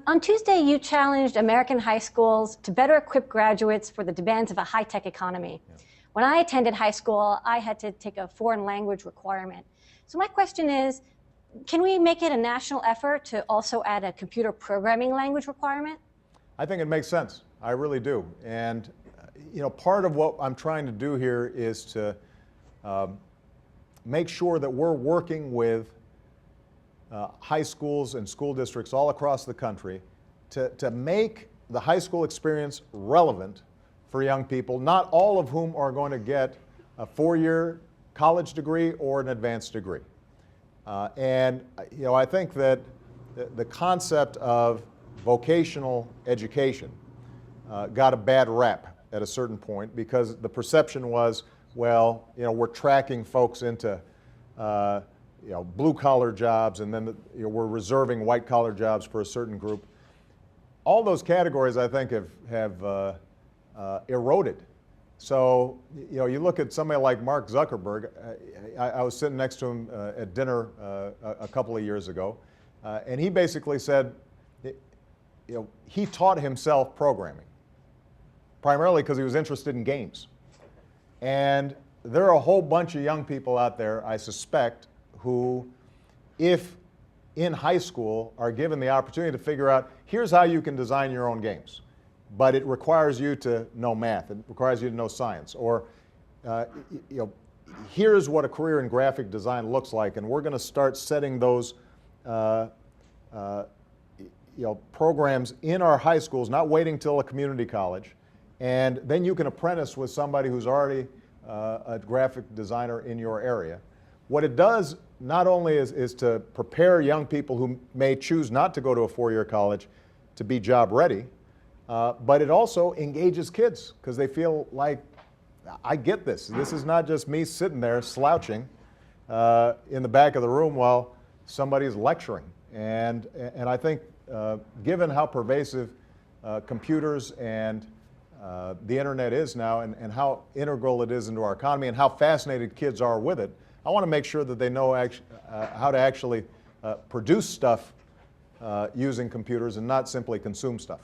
On Tuesday, you challenged American high schools to better equip graduates for the demands of a high-tech economy. Yeah. When I attended high school, I had to take a foreign language requirement. So my question is, can we make it a national effort to also add a computer programming language requirement? I think it makes sense. I really do. And part of what I'm trying to do here is to make sure that we're working with high schools and school districts all across the country to make the high school experience relevant for young people, not all of whom are going to get a four-year college degree or an advanced degree. I think that the concept of vocational education got a bad rap at a certain point because the perception was, well, we're tracking folks into blue-collar jobs, and then we're reserving white-collar jobs for a certain group. All those categories, I think, have eroded. So, you look at somebody like Mark Zuckerberg. I was sitting next to him at dinner a couple of years ago, and he basically said, he taught himself programming, primarily because he was interested in games. And there are a whole bunch of young people out there, I suspect, who, if in high school, are given the opportunity to figure out, here's how you can design your own games. But it requires you to know math, it requires you to know science, or here's what a career in graphic design looks like, and we're going to start setting those programs in our high schools, not waiting till a community college, and then you can apprentice with somebody who's already a graphic designer in your area. What it does not only is to prepare young people who may choose not to go to a four-year college to be job ready, but it also engages kids because they feel like, I get this. This is not just me sitting there slouching in the back of the room while somebody's lecturing. And I think given how pervasive computers and the internet is now, and how integral it is into our economy, and how fascinated kids are with it, I want to make sure that they know how to actually produce stuff using computers and not simply consume stuff.